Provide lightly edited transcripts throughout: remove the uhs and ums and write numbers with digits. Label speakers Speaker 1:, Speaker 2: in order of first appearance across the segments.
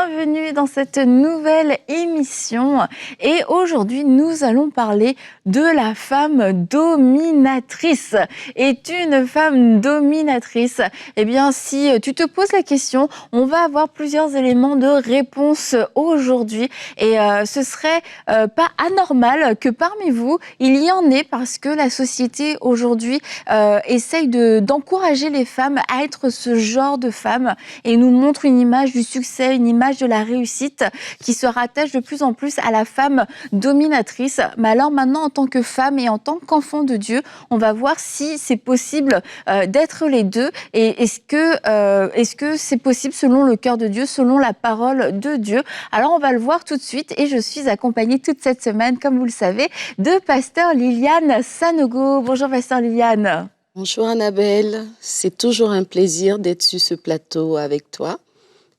Speaker 1: bienvenue dans cette nouvelle émission. Et aujourd'hui, nous allons parler de la femme dominatrice. Est une femme dominatrice? Eh bien, si tu te poses la question, on va avoir plusieurs éléments de réponse aujourd'hui. Et ce serait pas anormal que parmi vous, il y en ait, parce que la société aujourd'hui essaye d'encourager les femmes à être ce genre de femmes et nous montre une image du succès, une image de la réussite qui se rattache de plus en plus à la femme dominatrice. Mais alors maintenant, en tant que femme et en tant qu'enfant de Dieu, on va voir si c'est possible d'être les deux. Et est-ce que c'est possible selon le cœur de Dieu, selon la parole de Dieu? Alors on va le voir tout de suite, et je suis accompagnée toute cette semaine, comme vous le savez, de pasteur Liliane Sanogo. Bonjour pasteur Liliane.
Speaker 2: Bonjour Annabelle, c'est toujours un plaisir d'être sur ce plateau avec toi.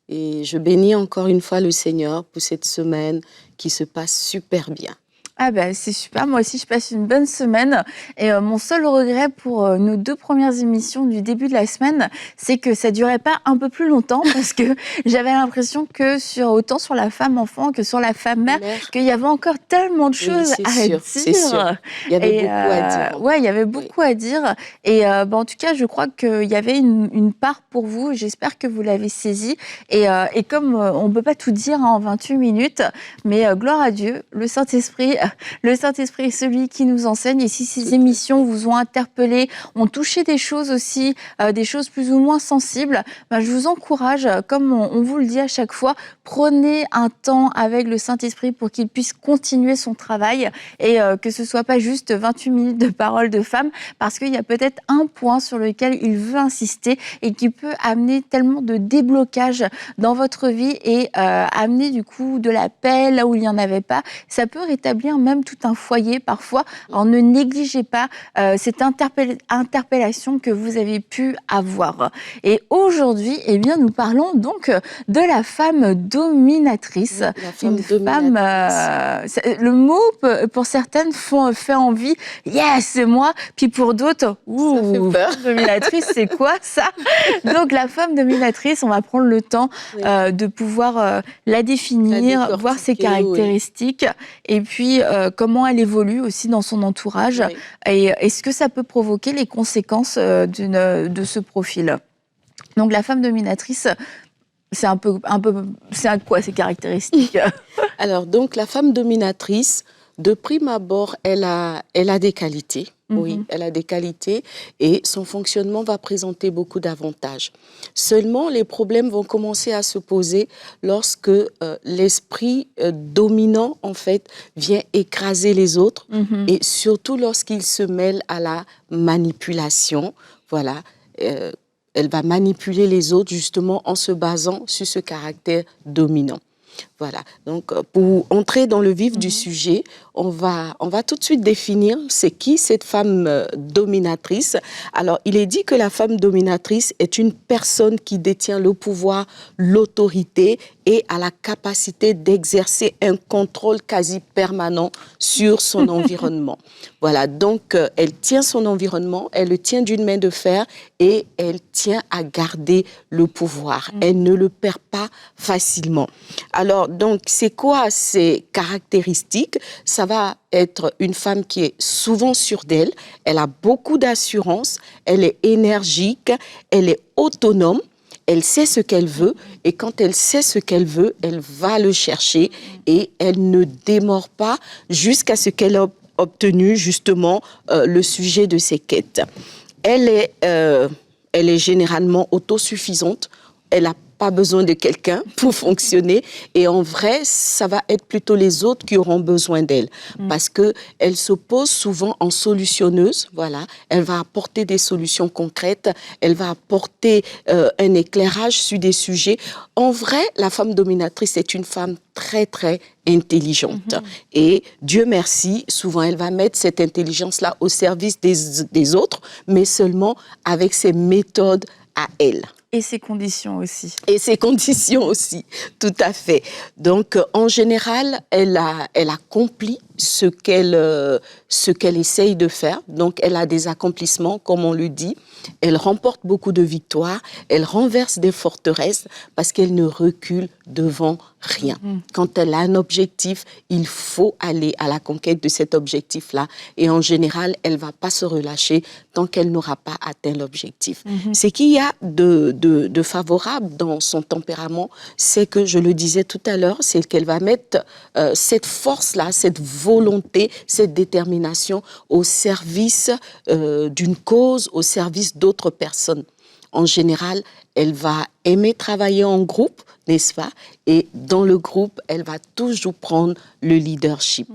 Speaker 2: Et je bénis encore une fois le Seigneur pour cette semaine qui se passe super bien.
Speaker 1: Ah ben c'est super, moi aussi je passe une bonne semaine, et mon seul regret pour nos 2 premières émissions du début de la semaine, c'est que ça durait pas un peu plus longtemps, parce que j'avais l'impression que autant sur la femme enfant que sur la femme mère, qu'il y avait encore tellement de choses à dire.
Speaker 2: C'est sûr. Il y avait beaucoup à dire.
Speaker 1: Ouais, il y avait beaucoup à dire, et en tout cas je crois qu'il y avait une part pour vous. J'espère que vous l'avez saisie, et comme on peut pas tout dire en 28 minutes, mais gloire à Dieu, le Saint-Esprit est celui qui nous enseigne. Et si ces émissions vous ont interpellé, ont touché des choses aussi, des choses plus ou moins sensibles, je vous encourage, comme on vous le dit à chaque fois, prenez un temps avec le Saint-Esprit pour qu'il puisse continuer son travail, et que ce soit pas juste 28 minutes de parole de femme, parce qu'il y a peut-être un point sur lequel il veut insister et qui peut amener tellement de déblocage dans votre vie, et amener du coup de la paix là où il n'y en avait pas. Ça peut rétablir même tout un foyer parfois. Alors ne négligez pas cette interpellation que vous avez pu avoir. Et aujourd'hui, eh bien, nous parlons donc de la femme dominatrice.
Speaker 2: La femme dominatrice.
Speaker 1: Le mot, pour certaines, fait envie. Yes, c'est moi. Puis pour d'autres,
Speaker 2: ça fait peur.
Speaker 1: Dominatrice, c'est quoi ça? Donc la femme dominatrice, on va prendre le temps de pouvoir la définir, voir ses caractéristiques, et puis comment elle évolue aussi dans son entourage, et est-ce que ça peut provoquer les conséquences de ce profil. Donc la femme dominatrice, c'est c'est quoi ces caractéristiques?
Speaker 2: Alors donc la femme dominatrice, de prime abord, elle a des qualités. Oui, elle a des qualités, et son fonctionnement va présenter beaucoup d'avantages. Seulement, les problèmes vont commencer à se poser lorsque l'esprit dominant, en fait, vient écraser les autres, et surtout lorsqu'il se mêle à la manipulation. Voilà, elle va manipuler les autres justement en se basant sur ce caractère dominant. Voilà, donc pour entrer dans le vif du sujet, on va tout de suite définir c'est qui cette femme dominatrice. Alors, il est dit que la femme dominatrice est une personne qui détient le pouvoir, l'autorité, et a la capacité d'exercer un contrôle quasi permanent sur son environnement. Voilà, donc elle tient son environnement, elle le tient d'une main de fer, et elle tient à garder le pouvoir. Elle ne le perd pas facilement. Alors, donc, c'est quoi ces caractéristiques? Ça va être une femme qui est souvent sûre d'elle, elle a beaucoup d'assurance, elle est énergique, elle est autonome, elle sait ce qu'elle veut, et quand elle sait ce qu'elle veut, elle va le chercher, et elle ne démord pas jusqu'à ce qu'elle ait obtenu justement le sujet de ses quêtes. Elle est généralement autosuffisante, elle n'a pas besoin de quelqu'un pour fonctionner, et en vrai, ça va être plutôt les autres qui auront besoin d'elle, parce qu'elle se pose souvent en solutionneuse. Voilà, elle va apporter des solutions concrètes, elle va apporter un éclairage sur des sujets. En vrai, la femme dominatrice est une femme très, très intelligente. Et Dieu merci, souvent elle va mettre cette intelligence-là au service des autres, mais seulement avec ses méthodes à elle.
Speaker 1: Et ses conditions aussi.
Speaker 2: Et ses conditions aussi, tout à fait. Donc, en général, elle accomplit ce qu'elle essaye de faire. Donc, elle a des accomplissements, comme on le dit. Elle remporte beaucoup de victoires. Elle renverse des forteresses parce qu'elle ne recule devant rien. Quand elle a un objectif, il faut aller à la conquête de cet objectif-là. Et en général, elle ne va pas se relâcher tant qu'elle n'aura pas atteint l'objectif. Ce qu'il y a de favorable dans son tempérament, c'est que, je le disais tout à l'heure, c'est qu'elle va mettre cette force-là, cette volonté, cette détermination au service d'une cause, au service d'autres personnes. En général, elle va aimer travailler en groupe, n'est-ce pas? Et dans le groupe, elle va toujours prendre le leadership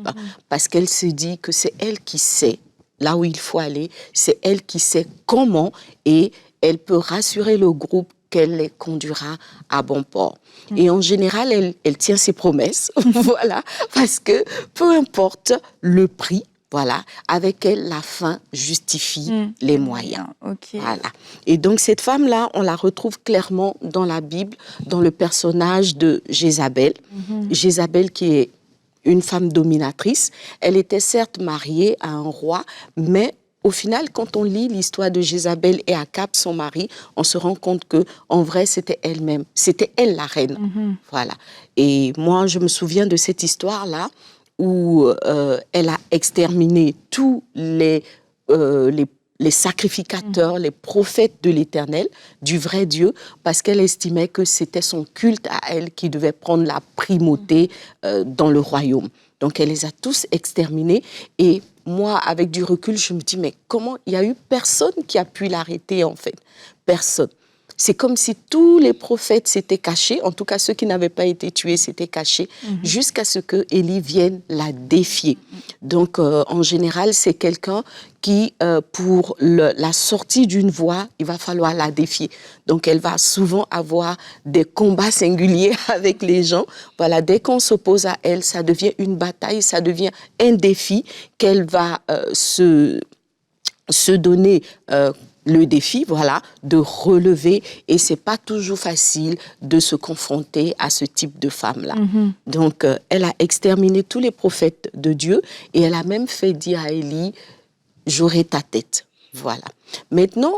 Speaker 2: parce qu'elle se dit que c'est elle qui sait là où il faut aller, c'est elle qui sait comment et elle peut rassurer le groupe qu'elle les conduira à bon port. Et en général, elle tient ses promesses, voilà, parce que peu importe le prix, voilà, avec elle, la fin justifie les moyens.
Speaker 1: Okay.
Speaker 2: Voilà. Et donc, cette femme-là, on la retrouve clairement dans la Bible, dans le personnage de Jézabel. Jézabel qui est une femme dominatrice. Elle était certes mariée à un roi, mais au final, quand on lit l'histoire de Jézabel et Akab, son mari, on se rend compte que, en vrai, c'était elle-même. C'était elle la reine. Voilà. Et moi, je me souviens de cette histoire-là où elle a exterminé tous les sacrificateurs, les prophètes de l'Éternel, du vrai Dieu, parce qu'elle estimait que c'était son culte à elle qui devait prendre la primauté dans le royaume. Donc, elle les a tous exterminés. Et moi, avec du recul, je me dis, mais comment? Il n'y a eu personne qui a pu l'arrêter, en fait. Personne. C'est comme si tous les prophètes s'étaient cachés, en tout cas ceux qui n'avaient pas été tués s'étaient cachés, jusqu'à ce que Élie vienne la défier. Donc, en général, c'est quelqu'un qui, pour la sortie d'une voix, il va falloir la défier. Donc, elle va souvent avoir des combats singuliers avec les gens. Voilà, dès qu'on s'oppose à elle, ça devient une bataille, ça devient un défi qu'elle va se donner le défi, voilà, de relever. Et c'est pas toujours facile de se confronter à ce type de femme-là. Donc, elle a exterminé tous les prophètes de Dieu et elle a même fait dire à Élie, j'aurai ta tête. Voilà. Maintenant,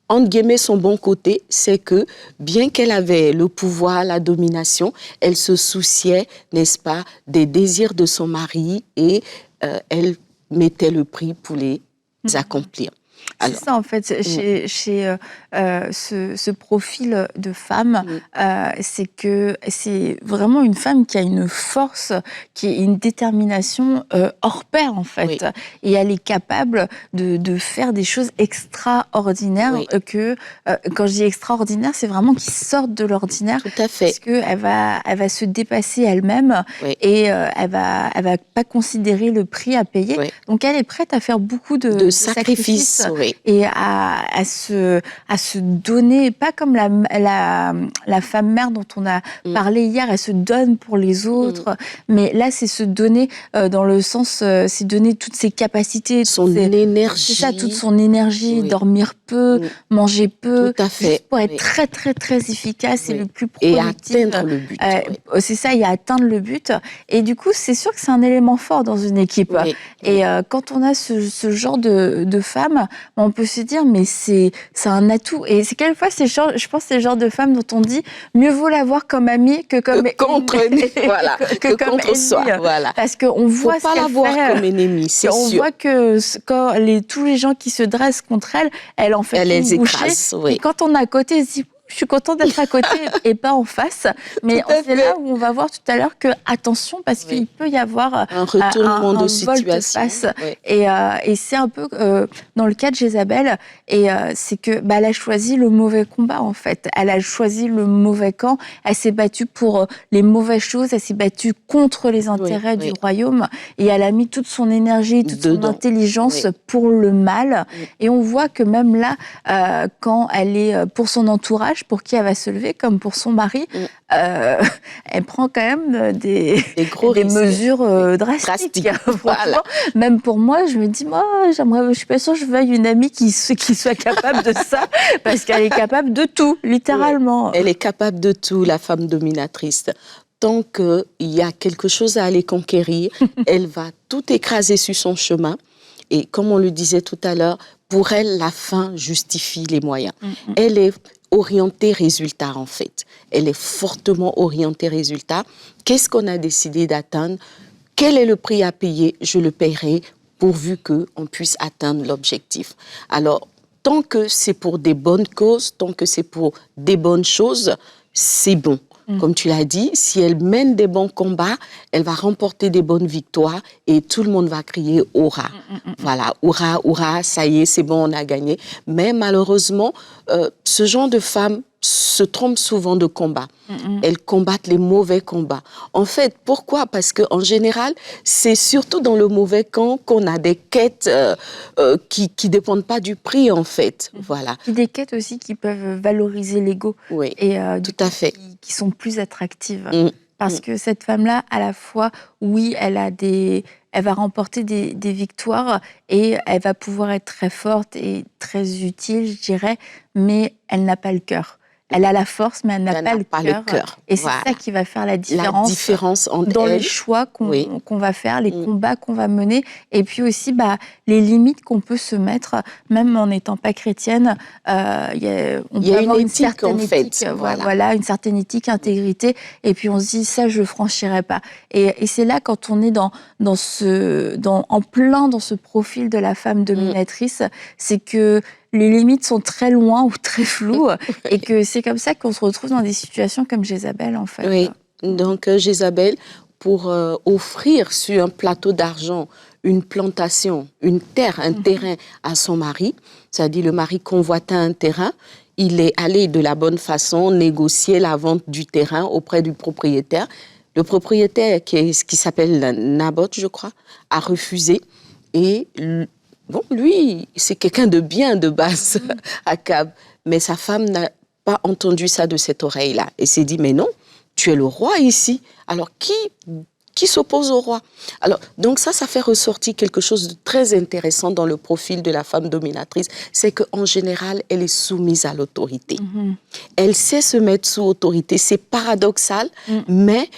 Speaker 2: entre guillemets, son bon côté, c'est que bien qu'elle avait le pouvoir, la domination, elle se souciait, n'est-ce pas, des désirs de son mari et elle mettait le prix pour les accomplir.
Speaker 1: C'est ça, en fait, chez ce profil de femme, c'est que c'est vraiment une femme qui a une force, qui a une détermination hors pair, en fait. Et elle est capable de faire des choses extraordinaires que, quand je dis extraordinaire, c'est vraiment qui sortent de l'ordinaire.
Speaker 2: Tout à fait.
Speaker 1: Parce qu'elle va se dépasser elle-même et elle va pas considérer le prix à payer. Donc, elle est prête à faire beaucoup de sacrifices. Et à se donner, pas comme la femme mère dont on a parlé hier, elle se donne pour les autres, mais là c'est se donner dans le sens, c'est donner toutes ses capacités,
Speaker 2: son énergie.
Speaker 1: C'est ça, toute son énergie, dormir peu, manger peu,
Speaker 2: tout à fait.
Speaker 1: Juste pour être très très très efficace et le plus productif.
Speaker 2: Et atteindre le but.
Speaker 1: C'est ça, et atteindre le but. Et du coup, c'est sûr que c'est un élément fort dans une équipe. Et quand on a ce genre de femme, on peut se dire, mais c'est un atout. Et c'est quelquefois, je pense, c'est le genre de femme dont on dit, mieux vaut l'avoir comme amie que comme
Speaker 2: contre voilà, que
Speaker 1: comme
Speaker 2: contre soi. Voilà.
Speaker 1: Parce qu'on voit
Speaker 2: ce qu'elle fait. Faut pas l'avoir comme ennemie, c'est sûr.
Speaker 1: On voit que quand tous les gens qui se dressent contre elle, elle en fait
Speaker 2: elle les écrase.
Speaker 1: Et quand on est à côté, elle se dit, je suis contente d'être à côté et pas en face. Mais c'est là où on va voir tout à l'heure que, attention, parce qu'il peut y avoir
Speaker 2: un retournement de
Speaker 1: situation.
Speaker 2: Volte-face.
Speaker 1: Et c'est un peu dans le cas de Jézabel, et c'est que elle a choisi le mauvais combat, en fait. Elle a choisi le mauvais camp. Elle s'est battue pour les mauvaises choses. Elle s'est battue contre les intérêts du royaume. Et elle a mis toute son énergie, toute son intelligence pour le mal. Et on voit que même là, quand elle est pour son entourage, courage pour qui elle va se lever, comme pour son mari. Elle prend quand même des mesures drastiques.
Speaker 2: Voilà.
Speaker 1: Même pour moi, je me dis, moi, je suis pas sûre que je veuille une amie qui soit capable de ça, parce qu'elle est capable de tout, littéralement.
Speaker 2: Elle est capable de tout, la femme dominatrice. Tant qu'il y a quelque chose à aller conquérir, elle va tout écraser sur son chemin. Et comme on le disait tout à l'heure, pour elle, la fin justifie les moyens. Elle est orientée résultat, en fait. Elle est fortement orientée résultat. Qu'est-ce qu'on a décidé d'atteindre? Quel est le prix à payer? Je le paierai pourvu qu'on puisse atteindre l'objectif. Alors, tant que c'est pour des bonnes causes, tant que c'est pour des bonnes choses, c'est bon. Comme tu l'as dit, si elle mène des bons combats, elle va remporter des bonnes victoires et tout le monde va crier « Hurrah ». Voilà, « Hurrah, hurrah, ça y est, c'est bon, on a gagné ». Mais malheureusement, ce genre de femmes se trompent souvent de combat. Elles combattent les mauvais combats. En fait, pourquoi? Parce qu'en général, c'est surtout dans le mauvais camp qu'on a des quêtes qui ne dépendent pas du prix, en fait. Voilà.
Speaker 1: Des quêtes aussi qui peuvent valoriser l'ego.
Speaker 2: Oui,
Speaker 1: et
Speaker 2: tout à fait.
Speaker 1: Qui sont plus attractives. Parce que cette femme-là, à la fois, oui, elle va remporter des victoires et elle va pouvoir être très forte et très utile, je dirais, mais elle n'a pas le cœur. Elle a la force, mais elle n'a pas le cœur. Et c'est ça qui va faire la différence dans les choix qu'on va faire, les combats qu'on va mener, et puis aussi les limites qu'on peut se mettre, même en n'étant pas chrétienne. On peut avoir une certaine éthique, voilà, une certaine éthique, intégrité, et puis on se dit, ça, je ne franchirai pas. Et c'est là, quand on est en plein dans ce profil de la femme dominatrice, c'est que les limites sont très loin ou très floues et que c'est comme ça qu'on se retrouve dans des situations comme Jézabel, en fait.
Speaker 2: Oui, donc Jézabel, pour offrir sur un plateau d'argent une plantation, une terre, un terrain à son mari, c'est-à-dire le mari convoitait un terrain, il est allé de la bonne façon négocier la vente du terrain auprès du propriétaire. Le propriétaire, qui s'appelle Naboth, je crois, a refusé et... Bon, lui, c'est quelqu'un de bien de base, Akab. Mais sa femme n'a pas entendu ça de cette oreille-là. Et s'est dit, mais non, tu es le roi ici. Alors, qui s'oppose au roi? Alors, donc ça fait ressortir quelque chose de très intéressant dans le profil de la femme dominatrice. C'est qu'en général, elle est soumise à l'autorité. Elle sait se mettre sous autorité. C'est paradoxal, mais...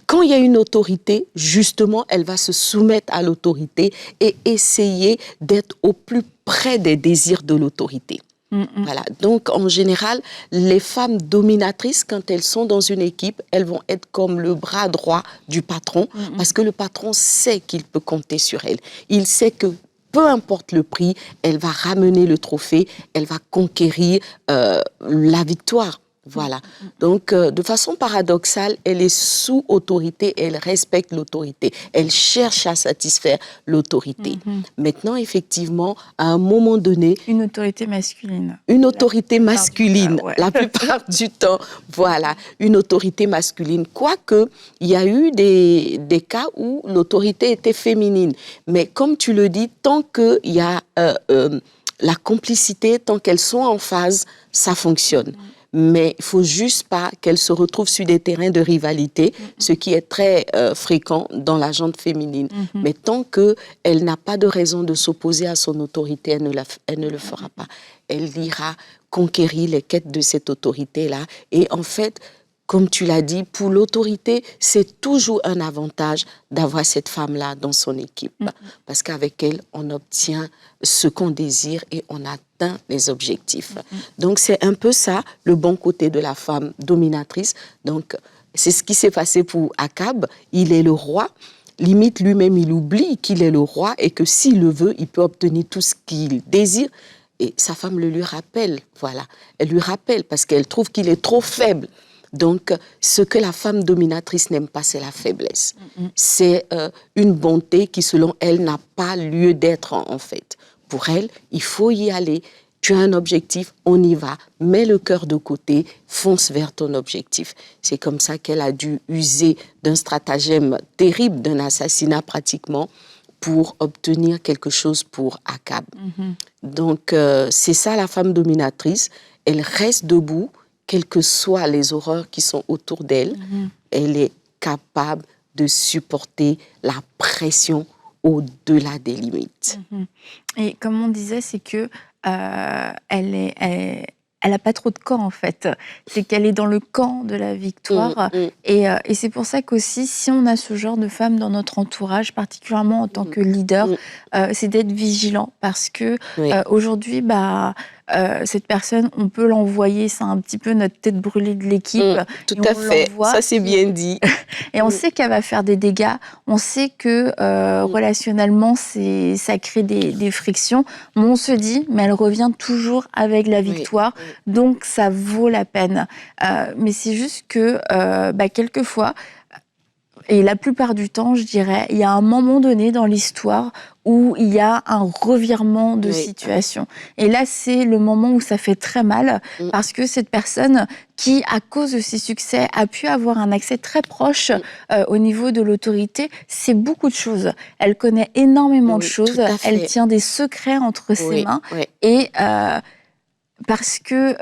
Speaker 2: Quand il y a une autorité, justement, elle va se soumettre à l'autorité et essayer d'être au plus près des désirs de l'autorité. Voilà. Donc, en général, les femmes dominatrices, quand elles sont dans une équipe, elles vont être comme le bras droit du patron, parce que le patron sait qu'il peut compter sur elle. Il sait que peu importe le prix, elle va ramener le trophée, elle va conquérir la victoire. Voilà. Donc, de façon paradoxale, elle est sous autorité, elle respecte l'autorité, elle cherche à satisfaire l'autorité. Maintenant, effectivement, à un moment donné...
Speaker 1: Une autorité masculine.
Speaker 2: Une autorité masculine, la plupart du temps. Voilà, une autorité masculine. Quoique, il y a eu des cas où l'autorité était féminine. Mais comme tu le dis, tant qu'il y a la complicité, tant qu'elles sont en phase, ça fonctionne. Mais il ne faut juste pas qu'elle se retrouve sur des terrains de rivalité, ce qui est très fréquent dans la gente féminine. Mais tant qu'elle n'a pas de raison de s'opposer à son autorité, elle ne le fera pas. Elle ira conquérir les quêtes de cette autorité-là. Et en fait, comme tu l'as dit, pour l'autorité, c'est toujours un avantage d'avoir cette femme-là dans son équipe. Parce qu'avec elle, on obtient ce qu'on désire et on atteint les objectifs. Donc, c'est un peu ça, le bon côté de la femme dominatrice. Donc, c'est ce qui s'est passé pour Akab. Il est le roi. Limite, lui-même, il oublie qu'il est le roi et que s'il le veut, il peut obtenir tout ce qu'il désire. Et sa femme le lui rappelle. Voilà. Elle lui rappelle parce qu'elle trouve qu'il est trop faible. Donc, ce que la femme dominatrice n'aime pas, c'est la faiblesse. C'est une bonté qui, selon elle, n'a pas lieu d'être, en fait. Pour elle, il faut y aller. Tu as un objectif, on y va. Mets le cœur de côté, fonce vers ton objectif. C'est comme ça qu'elle a dû user d'un stratagème terrible, d'un assassinat pratiquement, pour obtenir quelque chose pour Akab. Donc, c'est ça la femme dominatrice. Elle reste debout. quelles que soient les horreurs qui sont autour d'elle, elle est capable de supporter la pression au-delà des limites.
Speaker 1: Et comme on disait, c'est que elle n'a pas trop de camp, en fait. C'est qu'elle est dans le camp de la victoire. Et c'est pour ça qu'aussi, si on a ce genre de femme dans notre entourage, particulièrement en tant que leader, c'est d'être vigilant. Parce que aujourd'hui, cette personne, on peut l'envoyer, c'est un petit peu notre tête brûlée de l'équipe.
Speaker 2: Tout à fait, ça c'est bien dit.
Speaker 1: Et on sait qu'elle va faire des dégâts, on sait que relationnellement, ça crée des frictions, mais on se dit, mais elle revient toujours avec la victoire, donc ça vaut la peine. Mais c'est juste que, quelquefois, et la plupart du temps, je dirais, il y a un moment donné dans l'histoire où il y a un revirement de situation. Et là, c'est le moment où ça fait très mal, parce que cette personne qui, à cause de ses succès, a pu avoir un accès très proche au niveau de l'autorité, c'est beaucoup de choses. Elle connaît énormément de choses, elle tient des secrets entre ses mains, et parce que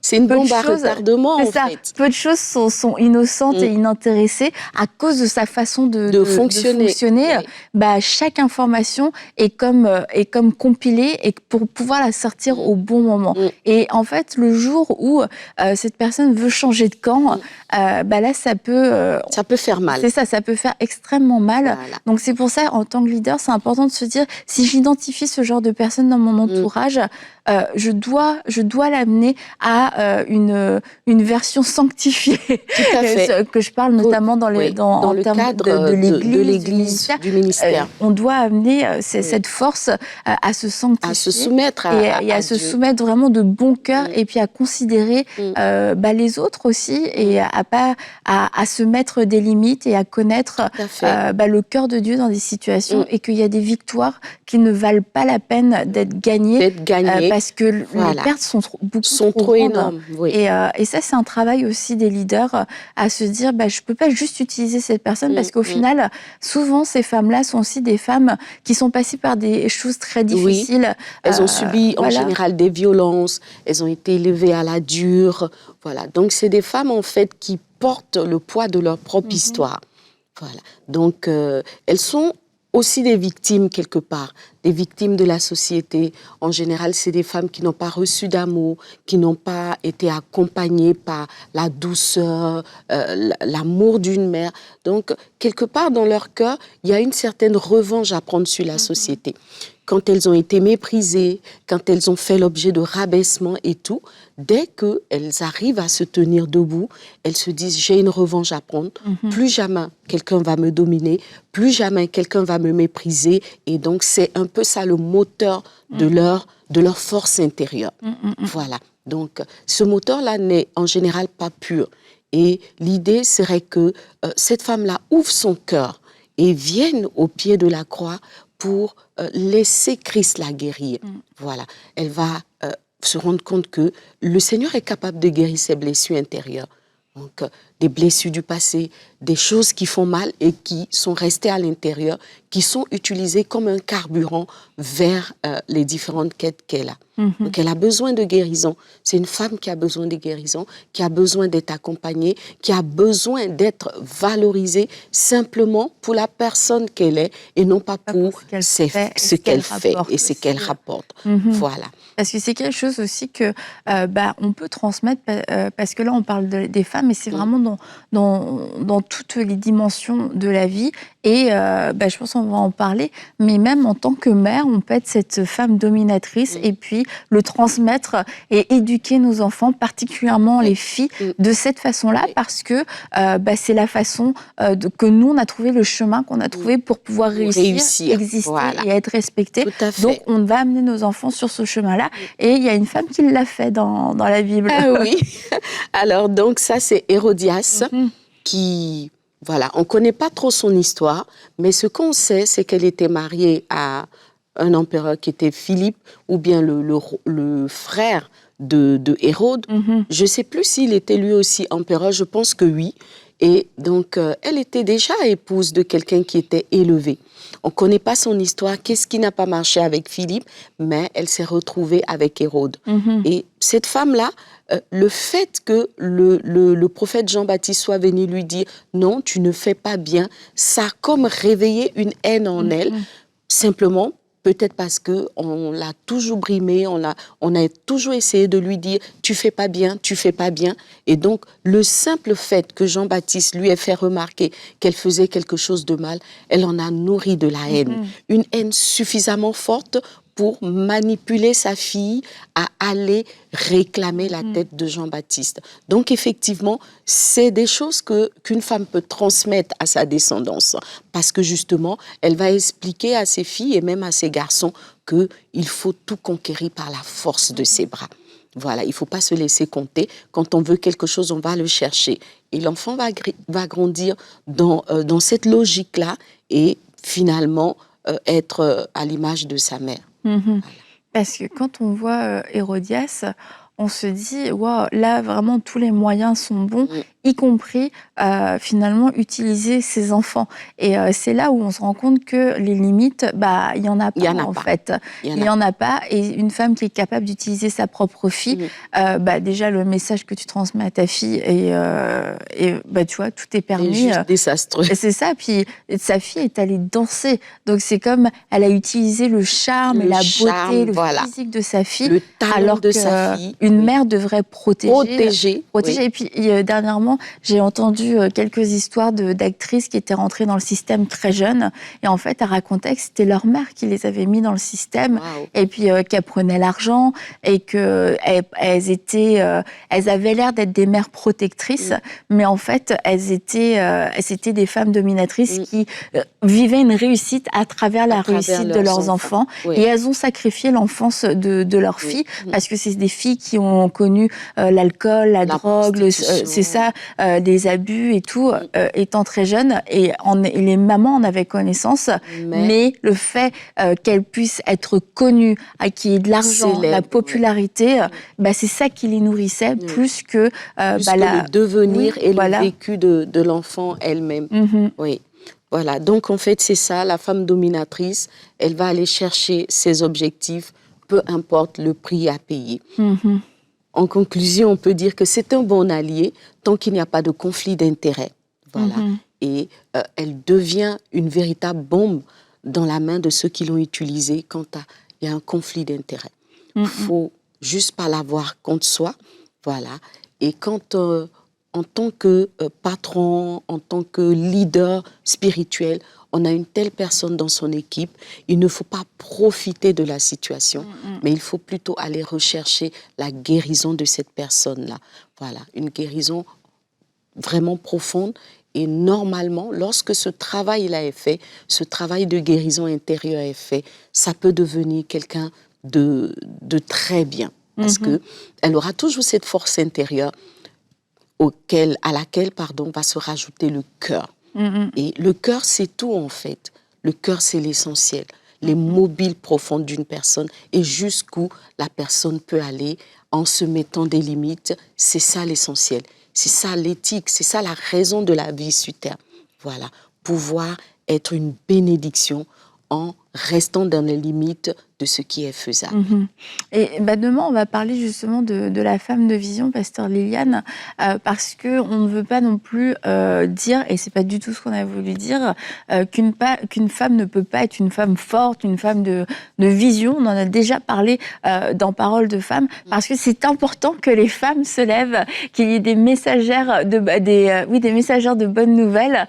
Speaker 2: c'est une bombe à retardement, en fait.
Speaker 1: Peu de choses sont innocentes et inintéressées à cause de sa façon de fonctionner. Chaque information est comme compilée et pour pouvoir la sortir au bon moment. Et en fait, le jour où cette personne veut changer de camp, là, ça peut
Speaker 2: faire mal.
Speaker 1: C'est ça peut faire extrêmement mal. Voilà. Donc c'est pour ça, en tant que leader, c'est important de se dire, si j'identifie ce genre de personne dans mon entourage, je dois l'amener à une version sanctifiée.
Speaker 2: Tout à fait.
Speaker 1: Que je parle notamment dans le cadre de l'Église,
Speaker 2: du ministère.
Speaker 1: On doit amener cette force à se sanctifier.
Speaker 2: À se soumettre
Speaker 1: et à se soumettre vraiment de bon cœur et puis à considérer les autres aussi et à se mettre des limites et à connaître le cœur de Dieu dans des situations et qu'il y a des victoires qui ne valent pas la peine d'être gagnées. Parce que les pertes sont trop
Speaker 2: énormes.
Speaker 1: Et ça, c'est un travail aussi des leaders à se dire, je ne peux pas juste utiliser cette personne parce qu'au final, souvent, ces femmes-là sont aussi des femmes qui sont passées par des choses très difficiles.
Speaker 2: Elles ont subi en général des violences, elles ont été élevées à la dure. Voilà. Donc, c'est des femmes, en fait, qui portent le poids de leur propre histoire. Voilà. Donc, elles sont aussi des victimes quelque part, des victimes de la société. En général, c'est des femmes qui n'ont pas reçu d'amour, qui n'ont pas été accompagnées par la douceur, l'amour d'une mère. Donc, quelque part dans leur cœur, il y a une certaine revanche à prendre sur la société. Quand elles ont été méprisées, quand elles ont fait l'objet de rabaissement et tout, dès qu'elles arrivent à se tenir debout, elles se disent « j'ai une revanche à prendre, plus jamais quelqu'un va me dominer, plus jamais quelqu'un va me mépriser ». Et donc, c'est un peu ça le moteur de leur force intérieure. Voilà. Donc, ce moteur-là n'est en général pas pur. Et l'idée serait que cette femme-là ouvre son cœur et vienne au pied de la croix pour laisser Christ la guérir. Voilà. Elle va se rendre compte que le Seigneur est capable de guérir ses blessures intérieures. Donc, des blessures du passé, des choses qui font mal et qui sont restées à l'intérieur, qui sont utilisées comme un carburant vers les différentes quêtes qu'elle a. Donc, elle a besoin de guérison. C'est une femme qui a besoin de guérison, qui a besoin d'être accompagnée, qui a besoin d'être valorisée simplement pour la personne qu'elle est et non pas pour ce qu'elle fait et ce qu'elle rapporte. Voilà.
Speaker 1: Parce que c'est quelque chose aussi que on peut transmettre, parce que là, on parle des femmes, mais c'est vraiment dans toutes les dimensions de la vie. Et je pense qu'on va en parler, mais même en tant que mère, on peut être cette femme dominatrice et puis le transmettre et éduquer nos enfants, particulièrement les filles, de cette façon-là, parce que c'est la façon que nous, on a trouvé le chemin qu'on a trouvé pour pouvoir réussir, exister et être respecté. Donc, on va amener nos enfants sur ce chemin-là. Et il y a une femme qui l'a fait dans la Bible.
Speaker 2: Ah oui. Alors, donc, ça, c'est Hérodias qui... Voilà, on ne connaît pas trop son histoire, mais ce qu'on sait, c'est qu'elle était mariée à un empereur qui était Philippe, ou bien le frère de Hérode. Je ne sais plus s'il était lui aussi empereur, je pense que oui. Et donc, elle était déjà épouse de quelqu'un qui était élevé. On ne connaît pas son histoire, qu'est-ce qui n'a pas marché avec Philippe, mais elle s'est retrouvée avec Hérode. Et cette femme-là, le fait que le prophète Jean-Baptiste soit venu lui dire « Non, tu ne fais pas bien », ça a comme réveillé une haine en elle, simplement, peut-être parce qu'on l'a toujours brimée, on a toujours essayé de lui dire « Tu fais pas bien, tu fais pas bien ». Et donc, le simple fait que Jean-Baptiste lui ait fait remarquer qu'elle faisait quelque chose de mal, elle en a nourri de la haine. Une haine suffisamment forte pour manipuler sa fille à aller réclamer la tête de Jean-Baptiste. Donc, effectivement, c'est des choses qu'une femme peut transmettre à sa descendance. Parce que, justement, elle va expliquer à ses filles et même à ses garçons qu'il faut tout conquérir par la force de ses bras. Voilà, il ne faut pas se laisser compter. Quand on veut quelque chose, on va le chercher. Et l'enfant va grandir dans cette logique-là et finalement être à l'image de sa mère.
Speaker 1: Voilà. Parce que quand on voit Hérodias, on se dit, wow, là vraiment tous les moyens sont bons, y compris finalement utiliser ses enfants. Et c'est là où on se rend compte que les limites, il n'y en a pas en fait. Il n'y en a pas. Et une femme qui est capable d'utiliser sa propre fille, déjà le message que tu transmets à ta fille, tu vois, tout est permis.
Speaker 2: C'est juste désastreux.
Speaker 1: C'est ça. Puis sa fille est allée danser. Donc c'est comme elle a utilisé le charme et la beauté, le physique de sa fille.
Speaker 2: Le talent
Speaker 1: alors
Speaker 2: de sa fille.
Speaker 1: Une mère devrait protéger.
Speaker 2: Oui.
Speaker 1: Et puis, dernièrement, j'ai entendu quelques histoires d'actrices qui étaient rentrées dans le système très jeunes. Et en fait, elles racontaient que c'était leur mère qui les avait mis dans le système.
Speaker 2: Wow.
Speaker 1: Et puis, qu'elles prenaient l'argent et qu'elles avaient l'air d'être des mères protectrices. Mais en fait, elles étaient des femmes dominatrices qui vivaient une réussite à travers la réussite de leurs enfants. Oui. Et elles ont sacrifié l'enfance de leurs filles parce que c'est des filles qui ont connu l'alcool, la drogue, c'est ça, des abus et tout, étant très jeunes. Et les mamans en avaient connaissance, mais le fait qu'elles puissent être connues, qu'il y ait de l'argent, la popularité, c'est ça qui les nourrissait plus que
Speaker 2: le devenir et le vécu de l'enfant elle-même. Oui. Voilà, donc en fait c'est ça, la femme dominatrice, elle va aller chercher ses objectifs, peu importe le prix à payer. En conclusion, on peut dire que c'est un bon allié tant qu'il n'y a pas de conflit d'intérêts. Voilà. Et elle devient une véritable bombe dans la main de ceux qui l'ont utilisée quand il y a un conflit d'intérêts. Il ne faut juste pas l'avoir contre soi. Voilà. Et quand, en tant que patron, en tant que leader spirituel, on a une telle personne dans son équipe, il ne faut pas profiter de la situation, mais il faut plutôt aller rechercher la guérison de cette personne-là. Voilà, une guérison vraiment profonde. Et normalement, lorsque ce travail-là est fait, ce travail de guérison intérieure est fait, ça peut devenir quelqu'un de très bien. Parce qu'elle aura toujours cette force intérieure à laquelle va se rajouter le cœur. Et le cœur, c'est tout en fait. Le cœur, c'est l'essentiel. Les mobiles profondes d'une personne et jusqu'où la personne peut aller en se mettant des limites. C'est ça l'essentiel. C'est ça l'éthique. C'est ça la raison de la vie sur Terre. Voilà. Pouvoir être une bénédiction en restant dans les limites de ce qui est faisable.
Speaker 1: Et demain, on va parler justement de la femme de vision, Pasteur Liliane, parce qu'on ne veut pas non plus dire, et c'est pas du tout ce qu'on a voulu dire, qu'une femme ne peut pas être une femme forte, une femme de vision. On en a déjà parlé dans Parole de femmes, parce que c'est important que les femmes se lèvent, qu'il y ait des messagères des messagères de bonnes nouvelles.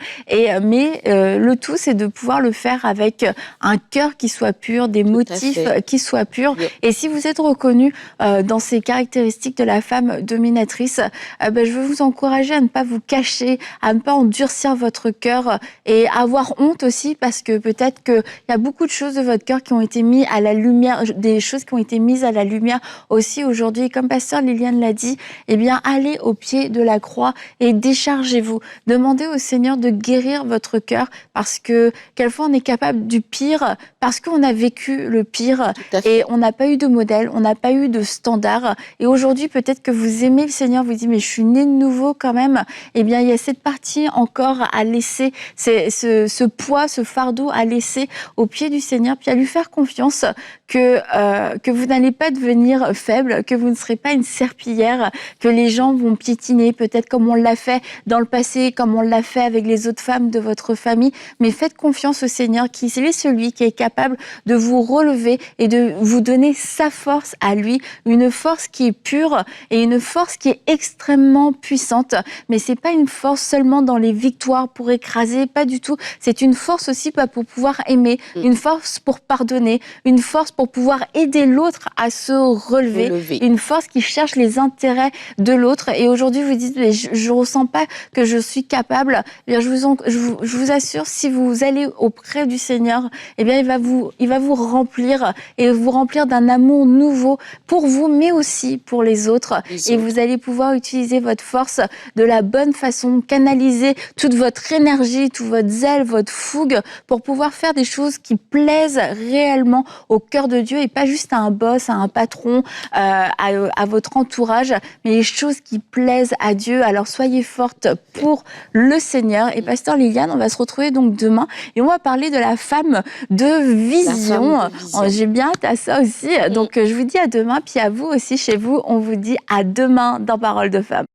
Speaker 1: Mais le tout, c'est de pouvoir le faire avec un cœur qui soit pur, des motifs qui soient purs. Et si vous êtes reconnu dans ces caractéristiques de la femme dominatrice, je veux vous encourager à ne pas vous cacher, à ne pas endurcir votre cœur et avoir honte aussi, parce que peut-être qu'il y a beaucoup de choses de votre cœur qui ont été mises à la lumière, des choses qui ont été mises à la lumière aussi aujourd'hui. Comme Pasteur Liliane l'a dit, allez au pied de la croix et déchargez-vous. Demandez au Seigneur de guérir votre cœur, parce que quelquefois on est capable du pire parce qu'on a vécu le pire
Speaker 2: Tout à fait.
Speaker 1: et on n'a pas eu de modèle, on n'a pas eu de standard. Et aujourd'hui, peut-être que vous aimez le Seigneur, vous dites, mais je suis né de nouveau quand même. Eh bien, il y a cette partie encore à laisser, ce poids, ce fardeau à laisser au pied du Seigneur, puis à lui faire confiance que vous n'allez pas devenir faible, que vous ne serez pas une serpillière, que les gens vont piétiner, peut-être comme on l'a fait dans le passé, comme on l'a fait avec les autres femmes de votre famille. Mais faites confiance au Seigneur, qui est celui qui est capable de vous relever et de vous donner sa force à lui, une force qui est pure et une force qui est extrêmement puissante. Mais c'est pas une force seulement dans les victoires pour écraser, pas du tout. C'est une force aussi pour pouvoir aimer, une force pour pardonner, une force pour pouvoir aider l'autre à se relever, une force qui cherche les intérêts de l'autre. Et aujourd'hui, vous dites, mais je ne ressens pas que je suis capable. Eh bien, je vous assure, si vous allez auprès du Seigneur, eh bien, il va vous remplir et vous remplir d'un amour nouveau pour vous, mais aussi pour les autres. Et vous allez pouvoir utiliser votre force de la bonne façon, canaliser toute votre énergie, tout votre zèle, votre fougue pour pouvoir faire des choses qui plaisent réellement au cœur de Dieu et pas juste à un boss, à un patron, à votre entourage, mais les choses qui plaisent à Dieu. Alors soyez forte pour le Seigneur. Et Pasteur Liliane, on va se retrouver donc demain et on va parler de la femme de vision. J'ai bien hâte à ça aussi. Donc je vous dis à demain, puis à vous aussi chez vous, on vous dit à demain dans Parole de Femme.